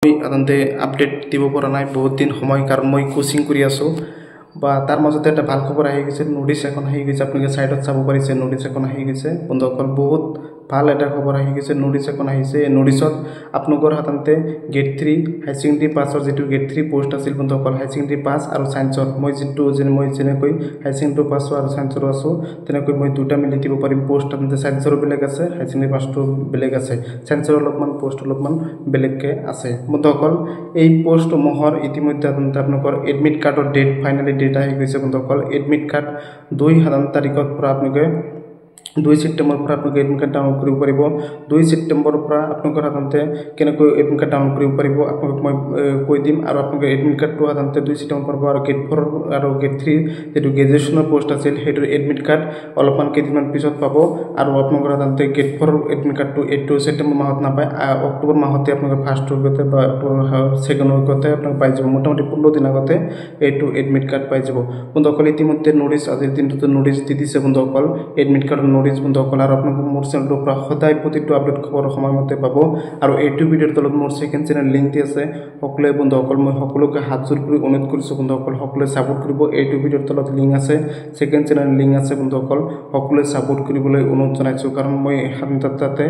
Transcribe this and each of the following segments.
সাধাৰণতে আপডেট দিব পৰা নাই বহুত দিন সময় কাৰণ মই কোচিং কৰি আছো বা তাৰ মাজতে এটা ভাল খবৰ আহি গৈছে নোটিছ এখন আহি গৈছে আপোনালোকে সাইটত চাব পাৰিছে নোটিছ এখন আহি গৈছে বন্ধুসকল বহুত ভাল এটা খবৰ আহি গৈছে নোটিছ এখন আহিছে নোটিছত আপোনালোকৰ সাধাৰণতে গেট 3 হাই সেকেন্ডাৰী পাছৰ যেটো গেট 3 পোষ্ট আছিল বন্ধুসকল হাই সেকেন্ডাৰী পাছ আৰু সায়েন্সৰ মই যেটো যেনেকৈ হাই সেকেন্ডাৰী পাছ আৰু সায়েন্সৰ আছো তেনেকৈ মই দুটা মিলি দিব পাৰিম পোষ্ট সাধাৰণতে সায়েন্সৰ বেলেগ আছে হাই সেকেন্ডাৰী পাছটো বেলেগ আছে সায়েন্সৰ অলপমান পোষ্ট অলপমান বেলেগকে আছে বন্ধুসকল এই পোষ্ট মহৰ ইতিমধ্যে আপোনালোকৰ এডমিট কাৰ্ডৰ ডেট ফাইনালি ডেট আহি গৈছে বন্ধুসকল এডমিট কাৰ্ড 2 সাধাৰণ তাৰিখত পৰা আপোনালোকে 2 সেপ্টেম্বৰ পৰা আপোনালোকে এডমিট কাৰ্ড ডাউনলোড কৰিব পাৰিব 2 সেপ্টেম্বৰ পৰা আপোনালোকৰ সাধাৰণতে কেনেকৈ এডমিট কাৰ্ড ডাউনলোড কৰিব পাৰিব আপোনাক মই কৈ দিম আৰু আপোনালোকে এডমিট কাৰ্ডটো সাধাৰণতে 2 সেপ্টেম্বৰ পৰা আৰু গেট 4 আৰু গেট 3 যেটো গ্ৰেজুৱেচনৰ পোষ্ট আছিল হেটো এডমিট কাৰ্ড অলপমান কেইদিনমান পিছত পাব আৰু আপোনালোকৰ সাধাৰণতে গেট 4 এডমিট কাৰ্ডটো 8 সেপ্টেম্বৰ মাহত নাপায় অক্টোবৰ মাহতে আপোনালোকে ফাৰ্ষ্ট উইকতে বা সেকেন্ড উইকতে আপোনাক পাই যাব মোটামুটি 15 দিন আগতে এইটো এডমিট কাৰ্ড পাই যাব বন্ধুসকল ইতিমধ্যে নোটিছ আজিৰ দিনটোতে নোটিছ দি দিছে বন্ধুসকল এডমিট কাৰ্ডৰ নোটিছ বন্ধুসকল আৰু আপোনালোক মোৰ চেনেলটোৰ পৰা সদায় প্ৰতিটো আপডেট খবৰ সময়মতে পাব আৰু এইটো ভিডিঅ'ৰ তলত মোৰ সেকেন্ড চেনেল লিংক দি আছে সকলোৱে বন্ধুসকল মই সকলোকে হাত জোৰ কৰি অনুৰোধ কৰিছো বন্ধুসকল সকলোৱে সাপোৰ্ট কৰিব এইটো ভিডিঅ'ৰ তলত লিংক আছে সেকেন্ড চেনেল লিংক আছে বন্ধুসকল সকলোৱে সাপোৰ্ট কৰিবলৈ অনুৰোধ জনাইছো কাৰণ মই তাতে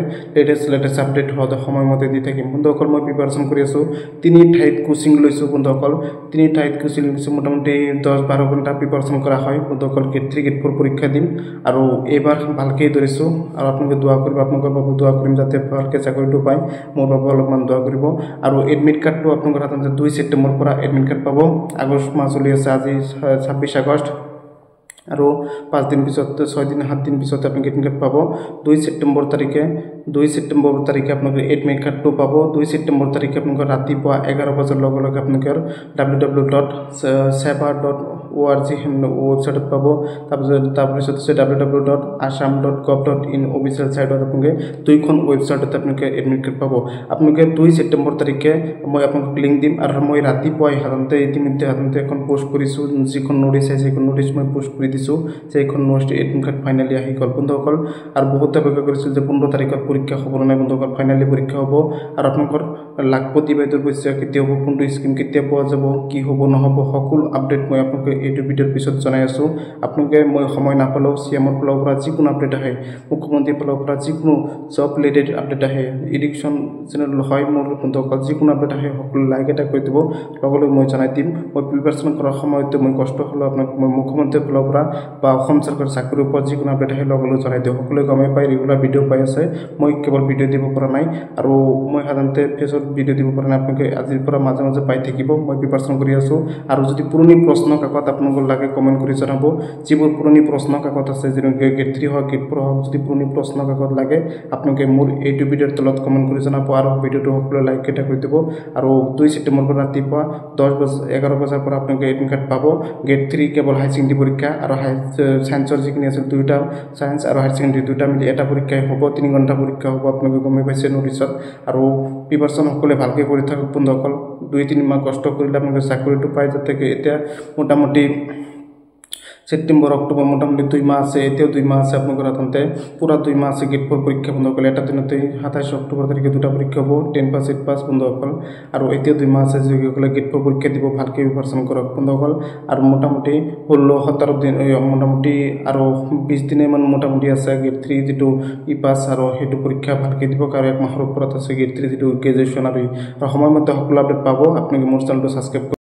লেটেষ্ট আপডেট হওঁতে সময়মতে দি থাকিম বন্ধুসকল মই প্ৰিপাৰেচন কৰি আছো তিনি ঠাইত কোচিং লৈছো বন্ধুসকল তিনি ঠাইত কোচিং লৈছো মোটামুটি 10-12 ঘণ্টা প্ৰিপাৰেচন কৰা হয় বন্ধুসকল গেট 3 গেট 4 পৰীক্ষা দিম আৰু এবাৰ ভালকৈ ধৰিছো আৰু আপোনালোকে দোৱা কৰিব আপোনালোকৰ বাবে দোৱা কৰিম যাতে ভালকৈ চাকৰিটো পায় মোৰ বাবে অলপমান দোৱা কৰিব আৰু এডমিট কাৰ্ডটো আপোনালোকৰ হাতত 2 সেপ্টেম্বৰ পৰা এডমিট কাৰ্ড পাব আগষ্ট মাহ চলি আছে আজি 26 আগষ্ট আৰু 5 দিন পিছত 6 দিন 7 দিন পিছত আপুনি এডমিট কাৰ্ড পাব 2 সেপ্টেম্বৰ তাৰিখে আপোনালোকে এডমিট কাৰ্ডটো পাব 2 সেপ্টেম্বৰ তাৰিখে আপোনালোকৰ ৰাতিপুৱা 11 বজাৰ লগে লগে আপোনালোকৰ www.seva.org ওয়েবসাইটত পাব তাৰপিছত আছে www.assam.gov.in অফিচিয়েল সাইটত আপোনালোকে দুইখন ওয়েবসাইটত আপোনালোকে এডমিট কাৰ্ড পাব আপোনালোকে 2 সেপ্টেম্বৰ তাৰিখে মই আপোনালোকক লিংক দিম আৰু মই ৰাতিপুৱা সাধাৰণতে ইতিমধ্যে এখন পোষ্ট কৰিছো যিখন নোটিছ আছে সেইখন নোটিছ মই পোষ্ট কৰি দিছো যে এইখন নোটিছ এডমিট কাৰ্ড ফাইনালি আহি গল বন্ধুসকল আৰু বহুত অপেক্ষা কৰিছিল যে 15 তাৰিখত পৰীক্ষা হ'ব নাই বন্ধুসকল ফাইনালি পৰীক্ষা হ'ব আৰু আপোনালোকৰ লাখপতি বাইদেউৰ পইচা কেতিয়া হ'ব কোনটো স্কিম কেতিয়া পোৱা যাব কি হ'ব নহব সকলো আপডেট মই আপোনালোকক এইটো ভিডিঅ'ৰ পিছত জনাই আছো আপোনালোকে মই সময় নাপালেও সিএমৰ ফালৰ পৰা যিকোনো আপডেট আহে মুখ্যমন্ত্ৰীৰ ফালৰ পৰা যিকোনো জব ৰিলেটেড আপডেট আহে এডুকেশ্যন চেনেল হয় মোৰ বন্ধুসকল যিকোনো আপডেট আহে সকলো লাইক এটা কৰি দিব লগলৈ মই জনাই দিম মই প্ৰিপাৰেচন কৰাৰ সময়তে মই কষ্ট হলো আপোনাক মই মুখ্যমন্ত্ৰীৰ ফালৰ পৰা বা অসম চৰকাৰৰ চাকৰিৰ ওপৰত যিকোনো আপডেট আহে লগলৈ জনাই দিওঁ সকলোৱে গমে পাই ৰেগুলাৰ ভিডিঅ' পাই আছে মই কেৱল ভিডিঅ' দিব পৰা নাই আৰু মই সাধাৰণতে ফেচবুক ভিডিঅ' দিব পৰা নাই আপোনালোকে আজিৰ পৰা মাজে মাজে পাই থাকিব মই প্ৰিপাৰেচন কৰি আছো আৰু যদি পুৰণি প্ৰশ্ন কাকত আপোনালোকৰ লাগে কমেন্ট কৰি জনাব যিবোৰ পুৰণি প্ৰশ্ন কাকত আছে যেনেকৈ গেট 3 হওক গেট 4 হওক যদি পুৰণি প্ৰশ্ন কাকত লাগে আপোনালোকে মোৰ এইটো ভিডিঅ'ৰ তলত কমেন্ট কৰি জনাব আৰু ভিডিঅ'টো সকলোৱে লাইক এটা কৰি দিব আৰু 2 সেপ্টেম্বৰ পৰা ৰাতিপুৱা 11 বজাৰ পৰা আপোনালোকে এডমিট কাৰ্ড পাব গেট 3 কেৱল হাই সেকেন্ডাৰী পৰীক্ষা আৰু সায়েন্সৰ যিখিনি আছে দুটা সায়েন্স আৰু হাই সেকেন্ডাৰী দুটা মিলি এটা পৰীক্ষাই হ'ব 3 ঘণ্টা পৰীক্ষা হ'ব আপোনালোকে গমে পাইছে নোটিছত আৰু প্ৰিপাৰেচন সকলোৱে ভালকৈ কৰি থাকক বন্ধুসকল 2-3 মাহ কষ্ট কৰিলে আপোনালোকে চাকৰিটো পাই যাতে এতিয়া মোটামুটি সেপ্টেম্বৰ অক্টোবৰ মোটামুটি 2 মাহ আছে এতিয়াও 2 মাহ আছে আপোনালোকৰ হাততে পুৰা 2 মাহ আছে গেট 4 পৰীক্ষা বন্ধুসকল এটা দিনতে 27 অক্টোবৰ তাৰিখে দুটা পৰীক্ষা হ'ব 10 পাছ 8 পাছ বন্ধুসকল আৰু এতিয়া 2 মাহ আছে যিসকলে গেট 4 পৰীক্ষা দিব ভালকৈ প্ৰিপাৰেচন কৰক বন্ধুসকল আৰু মোটামুটি 16-17 দিন মোটামুটি আৰু 20 দিনে মান মোটামুটি আছে গেট 3 যেটো ই পাছ আৰু হেতু পৰীক্ষা ভালকৈ দিব কাৰণ এক মাহৰ ওপৰত আছে গেট 3 যেটো গ্ৰেজুৱেচন আৰু সময়মতে সকলো আপডেট পাব আপোনালোকে মোৰ চেনেলটো সাবস্ক্ৰাইব